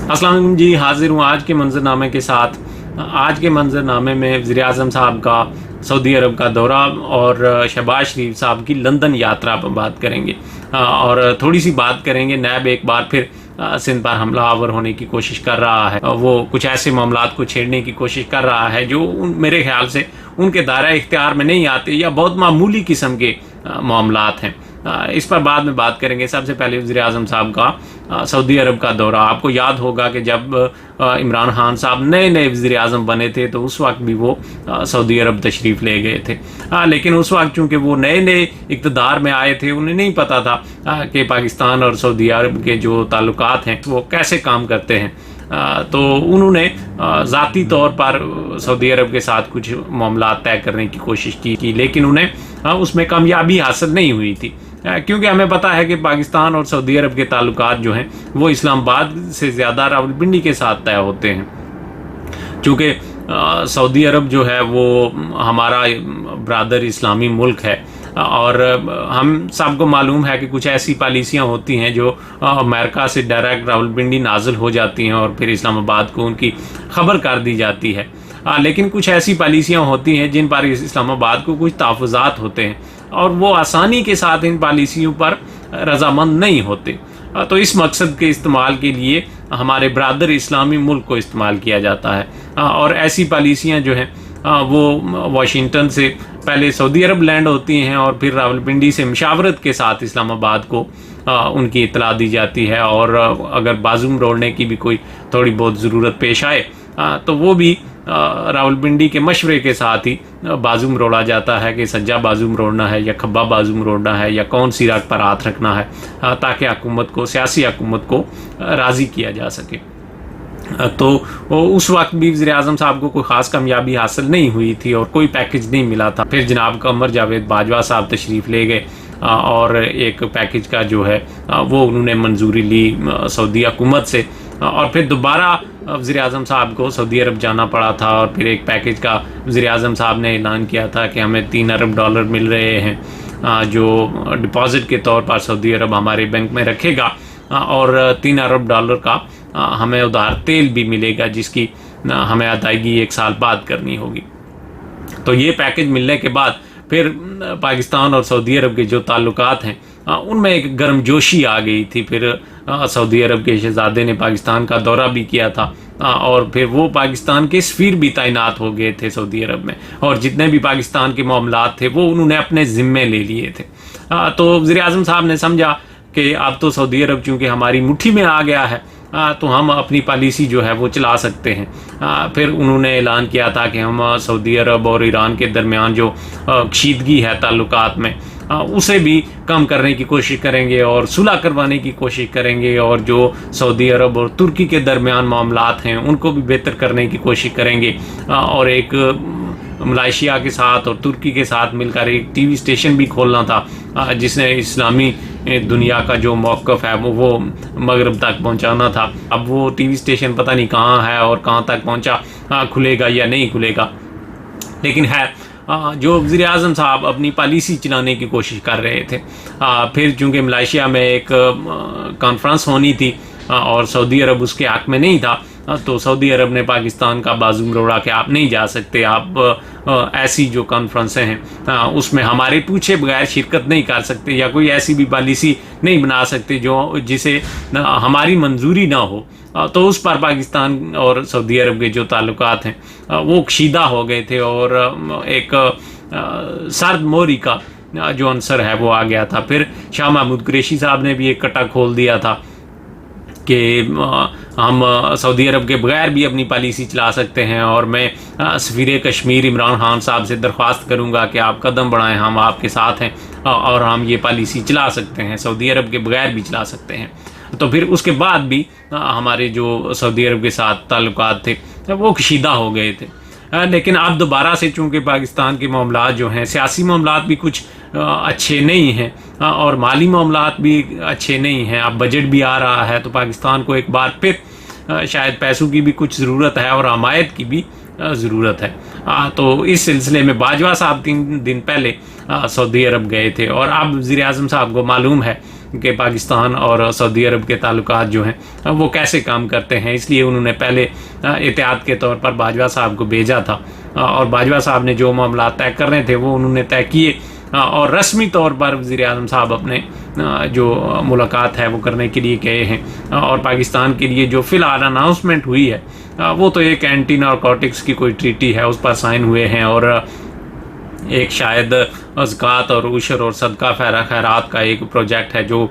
अस्सलाम वालेकुम जी, हाजिर हूँ आज के मंजरनामे के साथ। आज के मंजरनामे में वज़ीर-ए-आज़म साहब का सऊदी अरब का दौरा और शहबाज शरीफ साहब की लंदन यात्रा पर बात करेंगे और थोड़ी सी बात करेंगे। नैब एक बार फिर सिंध पर हमला आवर होने की कोशिश कर रहा है। वो कुछ ऐसे मामलात को छेड़ने की कोशिश कर रहा है जो मेरे ख्याल से उनके दायरा इख्तियार में नहीं आते या बहुत मामूली किस्म के मामलात हैं। इस पर बाद में बात करेंगे। सबसे पहले वज़ीर-ए-आज़म साहब का सऊदी अरब का दौरा। आपको याद होगा कि जब इमरान खान साहब नए नए वज़ीर-ए-आज़म बने थे तो उस वक्त भी वो सऊदी अरब तशरीफ़ ले गए थे। लेकिन उस वक्त चूँकि वो नए नए इक़्तिदार में आए थे, उन्हें नहीं पता था कि पाकिस्तान और सऊदी अरब के जो ताल्लुकात हैं वो कैसे काम करते हैं। तो उन्होंने ज़ाती तौर पर सऊदी अरब के साथ कुछ मामलात तय करने की कोशिश की लेकिन उन्हें उसमें कामयाबी हासिल नहीं हुई थी, क्योंकि हमें पता है कि पाकिस्तान और सऊदी अरब के ताल्लुकात जो हैं वो इस्लामाबाद से ज़्यादा रावलपिंडी के साथ तय होते हैं। चूँकि सऊदी अरब जो है वो हमारा ब्रादर इस्लामी मुल्क है और हम सबको मालूम है कि कुछ ऐसी पॉलिसियाँ होती हैं जो अमेरिका से डायरेक्ट रावलपिंडी नाजिल हो जाती हैं और फिर इस्लामाबाद को उनकी खबर कर दी जाती है। लेकिन कुछ ऐसी पॉलिसियाँ होती हैं जिन पर इस्लामाबाद को कुछ तहफ़्फ़ुज़ात होते हैं और वो आसानी के साथ इन पॉलिसियों पर रज़ामंद नहीं होते। तो इस मकसद के इस्तेमाल के लिए हमारे ब्रादर इस्लामी मुल्क को इस्तेमाल किया जाता है और ऐसी पॉलिसियाँ जो हैं वो वाशिंगटन से पहले सऊदी अरब लैंड होती हैं और फिर रावलपिंडी से मशावरत के साथ इस्लामाबाद को उनकी इत्तला दी जाती है और अगर बाजू मरोड़ने की भी कोई थोड़ी बहुत ज़रूरत पेश आए तो वो भी रावलपिंडी के मशवरे के साथ ही बाजू मरोड़ा जाता है कि सज्जा बाजू मरोड़ना है या खब्बा बाजू मरोड़ना है या कौन सी रग पर हाथ रखना है, ताकि हुकूमत को, सियासी हुकूमत को राज़ी किया जा सके। तो उस वक्त भी वज़ीर-ए-आज़म साहब को कोई ख़ास कामयाबी हासिल नहीं हुई थी और कोई पैकेज नहीं मिला था। फिर जनाब क़मर जावेद बाजवा साहब तशरीफ़ ले गए और एक पैकेज का जो है वो उन्होंने मंजूरी ली सऊदी हुकूमत से और फिर दोबारा वज़ीर-ए-आज़म साहब को सऊदी अरब जाना पड़ा था और फिर एक पैकेज का वज़ीर-ए-आज़म साहब ने ऐलान किया था कि हमें $3 अरब मिल रहे हैं जो डिपॉज़िट के तौर पर सऊदी अरब हमारे बैंक में रखेगा और $3 अरब का हमें उधार तेल भी मिलेगा जिसकी हमें अदायगी 1 साल बाद करनी होगी। तो ये पैकेज मिलने के बाद फिर पाकिस्तान और सऊदी अरब के जो ताल्लुकात हैं उनमें एक गर्मजोशी आ गई थी। फिर सऊदी अरब के शहज़ादे ने पाकिस्तान का दौरा भी किया था और फिर वो पाकिस्तान के सफ़ीर भी तैनात हो गए थे सऊदी अरब में और जितने भी पाकिस्तान के मामलात थे वो उन्होंने अपने ज़िम्मे ले लिए थे। तो वज़ीर-ए-आज़म साहब ने समझा कि अब तो सऊदी अरब चूँकि हमारी मुट्ठी में आ गया है तो हम अपनी पॉलिसी जो है वो चला सकते हैं। फिर उन्होंने ऐलान किया था कि हम सऊदी अरब और ईरान के दरमियान जो कशीदगी है ताल्लुकात में उसे भी कम करने की कोशिश करेंगे और सुलह करवाने की कोशिश करेंगे और जो सऊदी अरब और तुर्की के दरमियान मामलात हैं उनको भी बेहतर करने की कोशिश करेंगे और एक मलेशिया के साथ और तुर्की के साथ मिलकर एक टीवी स्टेशन भी खोलना था जिसने इस्लामी दुनिया का जो मौक़िफ़ है वो मगरब तक पहुंचाना था। अब वो टीवी स्टेशन पता नहीं कहाँ है और कहाँ तक पहुंचा, खुलेगा या नहीं खुलेगा, लेकिन है जो वज़ीर-ए-आज़म साहब अपनी पॉलिसी चलाने की कोशिश कर रहे थे। फिर चूँकि मलेशिया में एक कॉन्फ्रेंस होनी थी और सऊदी अरब उसके हक़ में नहीं था तो सऊदी अरब ने पाकिस्तान का बाजू मरोड़ा कि आप नहीं जा सकते, आप ऐसी जो कॉन्फ्रेंसें हैं उसमें हमारे पूछे बगैर शिरकत नहीं कर सकते या कोई ऐसी भी पॉलिसी नहीं बना सकते जो जिसे हमारी मंजूरी ना हो। तो उस पर पाकिस्तान और सऊदी अरब के जो ताल्लुकात हैं वो कशीदा हो गए थे और एक सर्द मोरी का जो अंसर है वो आ गया था। फिर शाह महमूद कुरैशी साहब ने भी एक कटा खोल दिया था कि हम सऊदी अरब के बगैर भी अपनी पॉलिसी चला सकते हैं और मैं सफ़ीर कश्मीर इमरान खान साहब से दरख्वास्त करूंगा कि आप कदम बढ़ाएं, हम आपके साथ हैं और हम ये पॉलिसी चला सकते हैं, सऊदी अरब के बगैर भी चला सकते हैं। तो फिर उसके बाद भी हमारे जो सऊदी अरब के साथ ताल्लुकात थे वो कशीदा हो गए थे। लेकिन अब दोबारा से चूँकि पाकिस्तान के मामलात जो हैं, सियासी मामलात भी कुछ अच्छे नहीं हैं और माली मामलात भी अच्छे नहीं हैं। अब बजट भी आ रहा है तो पाकिस्तान को एक बार फिर शायद पैसों की भी कुछ ज़रूरत है और हमायत की भी ज़रूरत है। तो इस सिलसिले में बाजवा साहब 3 दिन पहले सऊदी अरब गए थे और अब वज़ीर-ए-आज़म साहब को मालूम है कि पाकिस्तान और सऊदी अरब के ताल्लुकात जो हैं वो कैसे काम करते हैं। इसलिए उन्होंने पहले एहतियात के तौर पर बाजवा साहब को भेजा था और बाजवा साहब ने जो मामला तय करने थे वो उन्होंने तय किए और रस्मी तौर पर वज़ीर-ए-आज़म साहब अपने जो मुलाकात है वो करने के लिए गए हैं। और पाकिस्तान के लिए जो फ़िलहाल अनाउंसमेंट हुई है वो तो एक एंटी नारकोटिक्स की कोई ट्रीटी है, उस पर साइन हुए हैं और एक शायद ज़कात और उशर और सदका खैरात का एक प्रोजेक्ट है जो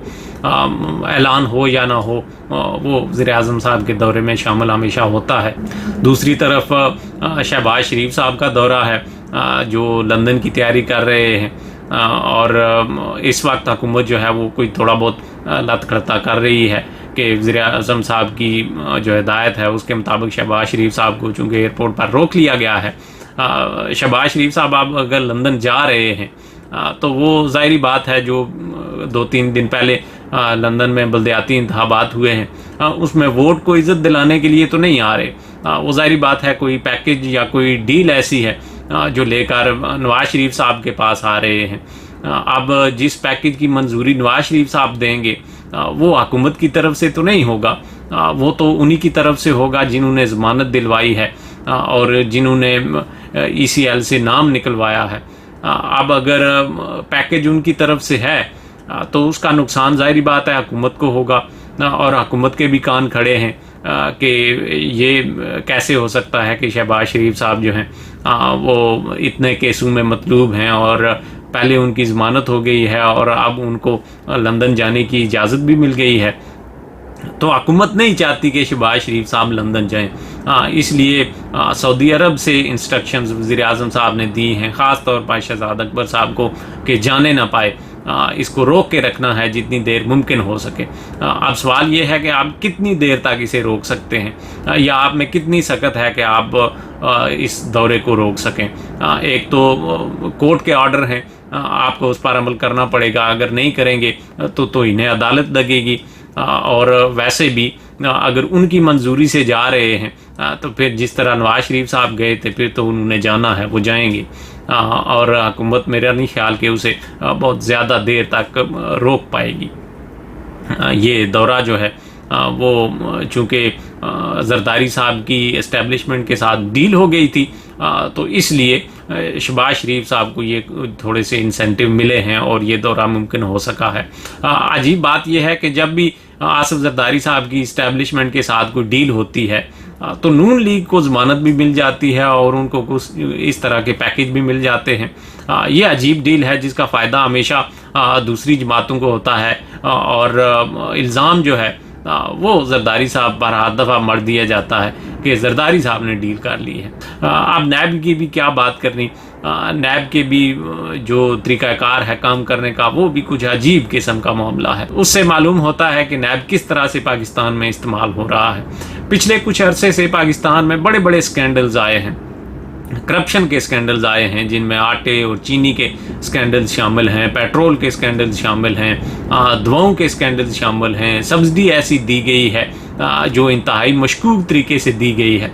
ऐलान हो या ना हो वो वज़ीर-ए-आज़म साहब के दौरे में शामिल हमेशा होता है। दूसरी तरफ शहबाज शरीफ साहब का दौरा है जो लंदन की तैयारी कर रहे हैं और इस वक्त हुकूमत जो है वो कोई थोड़ा बहुत लत-खड़ता कर रही है कि वज़ीर-ए-आज़म साहब की जो हिदायत है उसके मुताबिक शहबाज शरीफ साहब को चूँकि एयरपोर्ट पर रोक लिया गया है। शहबाज शरीफ साहब आप अगर लंदन जा रहे हैं तो वो ज़ाहिरी बात है जो 2-3 दिन पहले लंदन में बल्दियाती इंतखाबात हुए हैं उसमें वोट को इज़्ज़त दिलाने के लिए तो नहीं आ रहे। वो ज़ाहिरी बात है कोई पैकेज या कोई डील ऐसी है जो लेकर नवाज शरीफ साहब के पास आ रहे हैं। अब जिस पैकेज की मंजूरी नवाज शरीफ साहब देंगे वो हुकूमत की तरफ से तो नहीं होगा, वो तो उन्हीं की तरफ से होगा जिन्होंने ज़मानत दिलवाई है और जिन्होंने ECL से नाम निकलवाया है। अब अगर पैकेज उनकी तरफ से है तो उसका नुकसान ज़ाहिरी बात है हुकूमत को होगा और हुकूमत के भी कान खड़े हैं कि ये कैसे हो सकता है कि शहबाज शरीफ साहब जो हैं वो इतने केसों में मतलूब हैं और पहले उनकी ज़मानत हो गई है और अब उनको लंदन जाने की इजाज़त भी मिल गई है। तो हुकूमत नहीं चाहती कि शहबाज शरीफ साहब लंदन जाएं, इसलिए सऊदी अरब से इंस्ट्रक्शंस वज़ीर-ए-आज़म साहब ने दी हैं ख़ास तौर पर शहज़ादा अकबर साहब को कि जाने ना पाए, इसको रोक के रखना है जितनी देर मुमकिन हो सके। अब सवाल ये है कि आप कितनी देर तक इसे रोक सकते हैं या आप में कितनी सख्त है कि आप इस दौरे को रोक सकें। एक तो कोर्ट के ऑर्डर हैं, आपको उस पर अमल करना पड़ेगा, अगर नहीं करेंगे तो इन्हें अदालत लगेगी और वैसे भी अगर उनकी मंजूरी से जा रहे हैं तो फिर जिस तरह नवाज शरीफ साहब गए थे फिर तो उन्होंने जाना है, वो जाएंगे और हुकूमत मेरा नहीं ख्याल कि उसे बहुत ज़्यादा देर तक रोक पाएगी। ये दौरा जो है वो चूँकि जरदारी साहब की इस्टेब्लिशमेंट के साथ डील हो गई थी तो इसलिए शहबाज शरीफ साहब को ये थोड़े से इंसेंटिव मिले हैं और ये दौरा मुमकिन हो सका है। अजीब बात यह है कि जब भी आसिफ जरदारी साहब की इस्टेब्लिशमेंट के साथ कोई डील होती है तो नून लीग को ज़मानत भी मिल जाती है और उनको कुछ इस तरह के पैकेज भी मिल जाते हैं। ये अजीब डील है जिसका फ़ायदा हमेशा दूसरी जमातों को होता है और इल्ज़ाम जो है वो जरदारी साहब पर हर दफ़ा मर दिया जाता है कि जरदारी साहब ने डील कर ली है। अब नैब की भी क्या बात करनी, नैब के भी जो तरीक़ाकार है काम करने का वो भी कुछ अजीब किस्म का मामला है। उससे मालूम होता है कि नैब किस तरह से पाकिस्तान में इस्तेमाल हो रहा है। पिछले कुछ अरसे से पाकिस्तान में बड़े बड़े स्कैंडल्स आए हैं, करप्शन के स्कैंडल्स आए हैं जिनमें आटे और चीनी के स्कैंडल्स शामिल हैं, पेट्रोल के स्कैंडल्स शामिल हैं, दवाओं के स्कैंडल्स शामिल हैं, सब्सिडी ऐसी दी गई है जो इंतहाई मशकूक तरीके से दी गई है।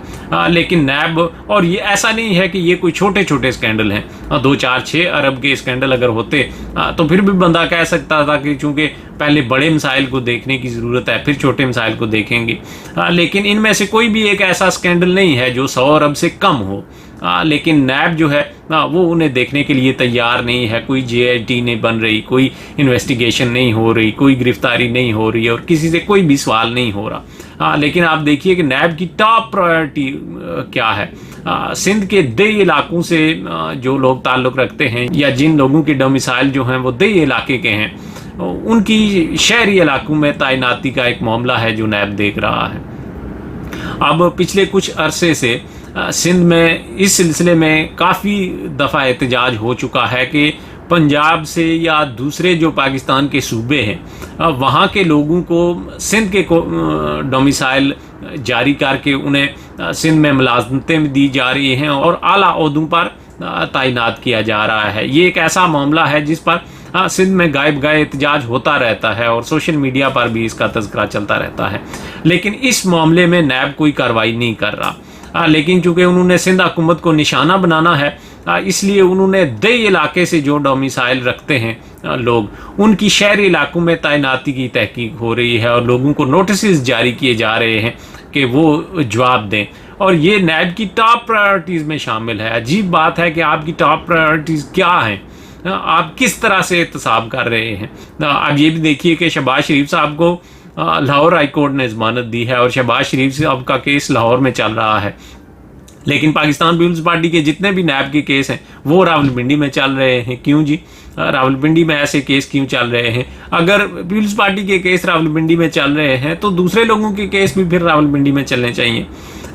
लेकिन नैब, और ये ऐसा नहीं है कि ये कोई छोटे छोटे स्कैंडल हैं, 2-4-6 अरब के स्कैंडल अगर होते तो फिर भी बंदा कह सकता था कि चूँकि पहले बड़े मसाइल को देखने की ज़रूरत है फिर छोटे मसाइल को देखेंगे। लेकिन इनमें से कोई भी एक ऐसा स्कैंडल नहीं है जो 100 अरब से कम हो। लेकिन नैब जो है वो उन्हें देखने के लिए तैयार नहीं है। कोई JIT नहीं बन रही, कोई इन्वेस्टिगेशन नहीं हो रही, कोई गिरफ्तारी नहीं हो रही और किसी से कोई भी सवाल नहीं हो रहा। लेकिन आप देखिए कि नैब की टॉप प्रायोरिटी क्या है। सिंध के देई इलाकों से जो लोग ताल्लुक़ रखते हैं या जिन लोगों के डोमिसाइल जो हैं वो देई इलाके के हैं, उनकी शहरी इलाकों में तैनाती का एक मामला है जो नैब देख रहा है। अब पिछले कुछ अरसे से सिंध में इस सिलसिले में काफ़ी दफ़ा एहतजाज हो चुका है कि पंजाब से या दूसरे जो पाकिस्तान के सूबे हैं वहाँ के लोगों को सिंध के डोमिसाइल जारी करके उन्हें सिंध में मुलाजमतें दी जा रही हैं और आला ओहदों पर तैनात किया जा रहा है। ये एक ऐसा मामला है जिस पर सिंध में गायब गाय एहतजाज होता रहता है और सोशल मीडिया पर भी इसका तज़किरा चलता रहता है। लेकिन इस मामले में नैब कोई कार्रवाई नहीं कर रहा। लेकिन चूंकि उन्होंने सिंध हुकूमत को निशाना बनाना है, इसलिए उन्होंने दई इलाके से जो डोमिसाइल रखते हैं लोग, उनकी शहरी इलाकों में तैनाती की तहकीक हो रही है और लोगों को नोटिस जारी किए जा रहे हैं कि वो जवाब दें। और ये नैब की टॉप प्रायोरिटीज़ में शामिल है। अजीब बात है कि आपकी टॉप प्रायोरिटीज़ क्या हैं, आप किस तरह से एहतसाब कर रहे हैं। आप ये भी देखिए कि शहबाज शरीफ साहब को लाहौर हाई कोर्ट ने ज़मानत दी है और शहबाज शरीफ साहब का केस लाहौर में चल रहा है, लेकिन पाकिस्तान पीपल्स पार्टी के जितने भी नैब के केस हैं वो रावलपिंडी में चल रहे हैं। क्यों जी? रावलपिंडी में ऐसे केस क्यों चल रहे हैं? अगर पीपल्स पार्टी के केस रावलपिंडी में चल रहे हैं तो दूसरे लोगों के केस भी फिर रावलपिंडी में चलने चाहिए।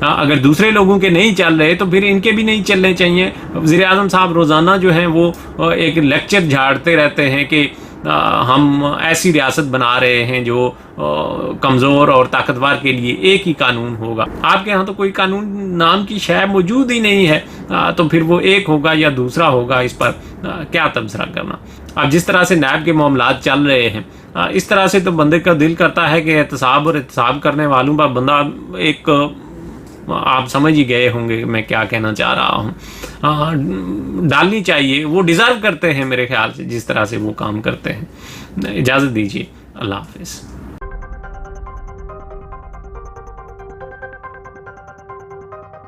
अगर दूसरे लोगों के नहीं चल रहे तो फिर इनके भी नहीं चलने चाहिए। वज़ीर-ए-आज़म साहब रोज़ाना जो हैं वो एक लेक्चर झाड़ते रहते हैं कि हम ऐसी रियासत बना रहे हैं जो कमज़ोर और ताकतवर के लिए एक ही कानून होगा। आपके यहाँ तो कोई कानून नाम की शय मौजूद ही नहीं है, तो फिर वो एक होगा या दूसरा होगा, इस पर क्या तबसरा करना। अब जिस तरह से नैब के मामलात चल रहे हैं, इस तरह से तो बंदे का दिल करता है कि एहतसाब और एहतसाब करने वालों पर बंदा एक, आप समझ ही गए होंगे मैं क्या कहना चाह रहा हूँ, डालनी चाहिए। वो डिज़र्व करते हैं मेरे ख्याल से जिस तरह से वो काम करते हैं। इजाज़त दीजिए, अल्लाह हाफ़िज़।